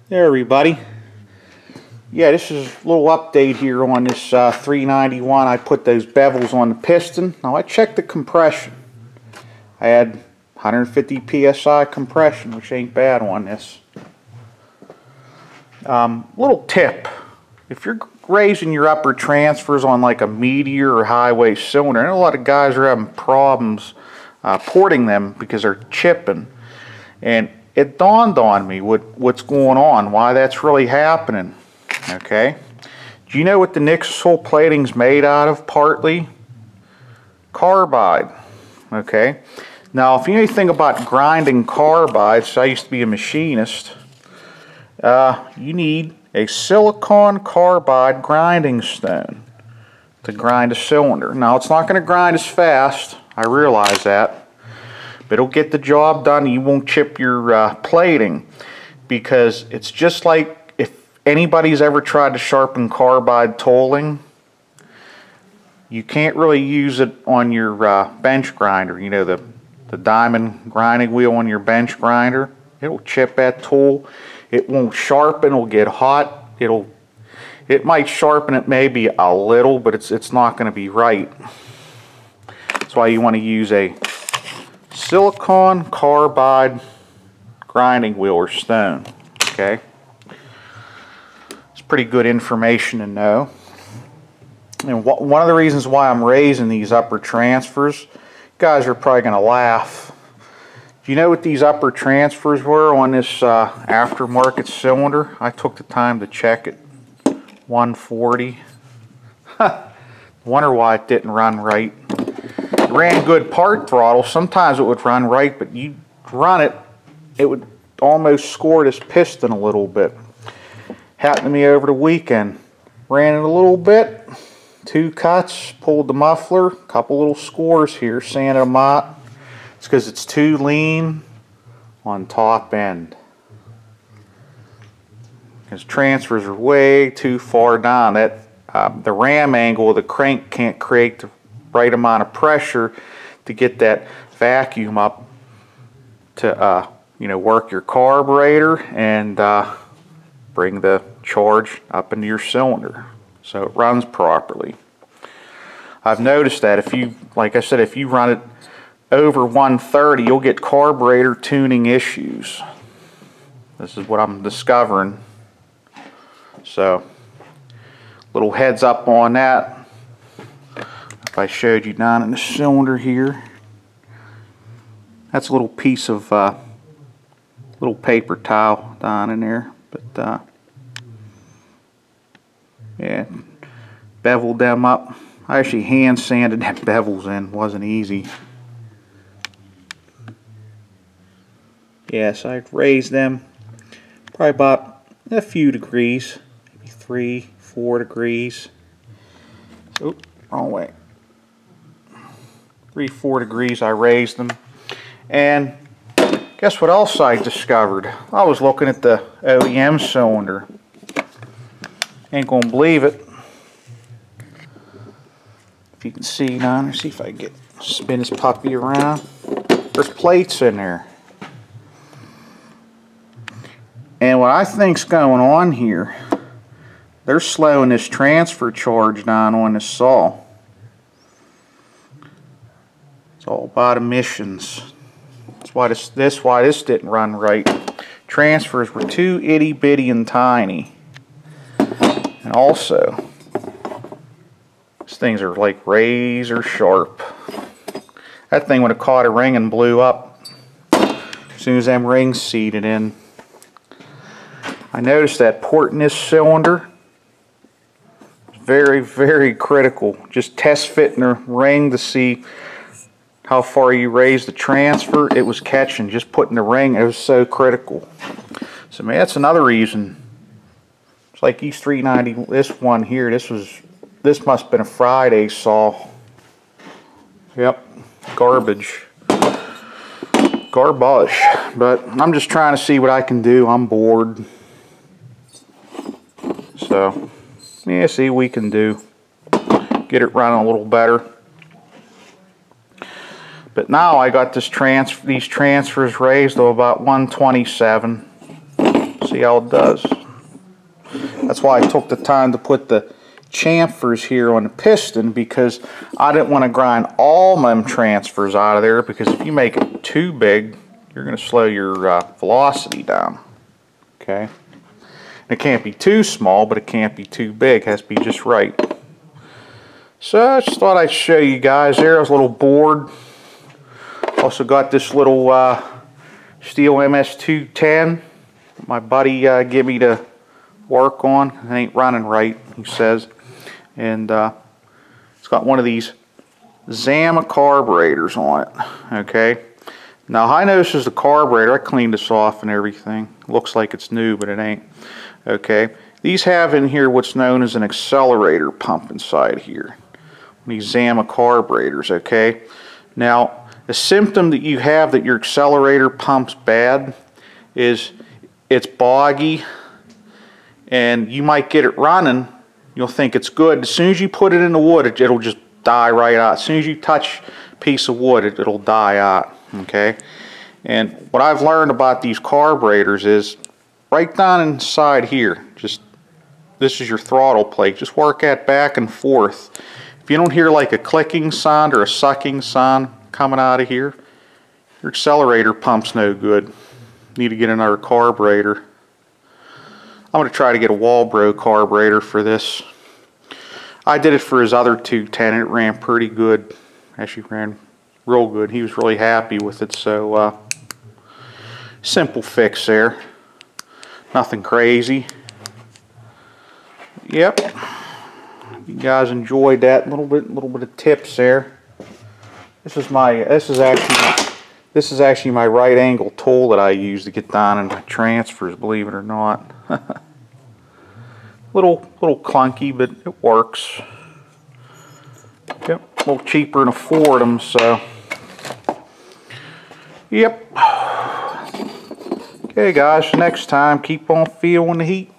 There, everybody. Yeah, this is a little update here on this 391. I put those bevels on the piston. Now I checked the compression. I had 150 psi compression, which ain't bad on this. Little tip: if you're raising your upper transfers on like a Meteor or Hyway cylinder, I know a lot of guys are having problems porting them because they're chipping, and it dawned on me what's going on, why that's really happening. Okay, do you know what the Nixle plating's made out of? Partly carbide. Okay, now if you know anything about grinding carbides, I used to be a machinist. You need a silicon carbide grinding stone to grind a cylinder. Now it's not going to grind as fast, I realize that, but it'll get the job done. You won't chip your plating, because it's just like if anybody's ever tried to sharpen carbide tooling, you can't really use it on your bench grinder. You know, the diamond grinding wheel on your bench grinder, it'll chip that tool. It won't sharpen, it'll get hot. It might sharpen it maybe a little, but it's not going to be right. That's why you want to use a silicon carbide grinding wheel or stone. Okay, it's pretty good information to know. And one of the reasons why I'm raising these upper transfers, you guys are probably going to laugh. Do you know what these upper transfers were on this aftermarket cylinder? I took the time to check it. 140. Wonder why it didn't run right. It ran good part throttle. Sometimes it would run right, but you run it, it would almost score this piston a little bit. Happened to me over the weekend. Ran it a little bit, 2 cuts, pulled the muffler, couple little scores here, sanded them out. It's because it's too lean on top end. His transfers are way too far down. That the ram angle of the crank can't create the right amount of pressure to get that vacuum up to work your carburetor and bring the charge up into your cylinder so it runs properly. I've noticed that if you, like I said, if you run it over 130, you'll get carburetor tuning issues. This is what I'm discovering. So, little heads up on that. If I showed you down in the cylinder here, that's a little piece of little paper towel down in there. But yeah, beveled them up. I actually hand sanded them bevels in. Wasn't easy. Yes, I'd raise them probably about a few degrees, maybe 3-4 degrees. Oop, wrong way. 3-4 degrees I raised them. And guess what else I discovered? I was looking at the OEM cylinder. Ain't gonna believe it. If you can see now, let's see if I can spin this puppy around. There's plates in there. And what I think's going on here, they're slowing this transfer charge down on this saw. It's all about emissions. That's why this didn't run right. Transfers were too itty bitty and tiny. And also, these things are like razor sharp. That thing would have caught a ring and blew up as soon as them rings seated in. I noticed that porting this cylinder is very, very critical. Just test fitting the ring to see how far you raise the transfer. It was catching. Just putting the ring, it was so critical. So man, that's another reason. It's like these 390, this one here, this must have been a Friday saw. Yep, garbage. Garbage. But I'm just trying to see what I can do. I'm bored. So, yeah, see what we can do. Get it running a little better. But now I got these transfers raised to about 127. See how it does. That's why I took the time to put the chamfers here on the piston, because I didn't want to grind all them transfers out of there, because if you make it too big, you're going to slow your velocity down. Okay? And it can't be too small, but it can't be too big. It has to be just right. So I just thought I'd show you guys there. There's a little board. Also got this little steel MS210 my buddy gave me to work on. It ain't running right, he says. And it's got one of these Zama carburetors on it. Okay. Now I noticed the carburetor, I cleaned this off and everything. Looks like it's new, but it ain't. Okay. These have in here what's known as an accelerator pump inside here. These Zama carburetors, okay? Now, the symptom that you have that your accelerator pump's bad is it's boggy, and you might get it running, you'll think it's good. As soon as you put it in the wood, it'll just die right out. As soon as you touch a piece of wood, it'll die out, okay? And what I've learned about these carburetors is right down inside here, just this is your throttle plate, just work that back and forth. If you don't hear like a clicking sound or a sucking sound coming out of here, your accelerator pump's no good. Need to get another carburetor. I'm going to try to get a Walbro carburetor for this. I did it for his other 210 and it ran pretty good. Actually ran real good. He was really happy with it. So simple fix there. Nothing crazy. Yep. You guys enjoyed that little bit of tips there. This is actually my right angle tool that I use to get down in my transfers, believe it or not. little clunky, but it works. Yep, a little cheaper than a Fordham, so yep. Okay guys, next time keep on feeling the heat.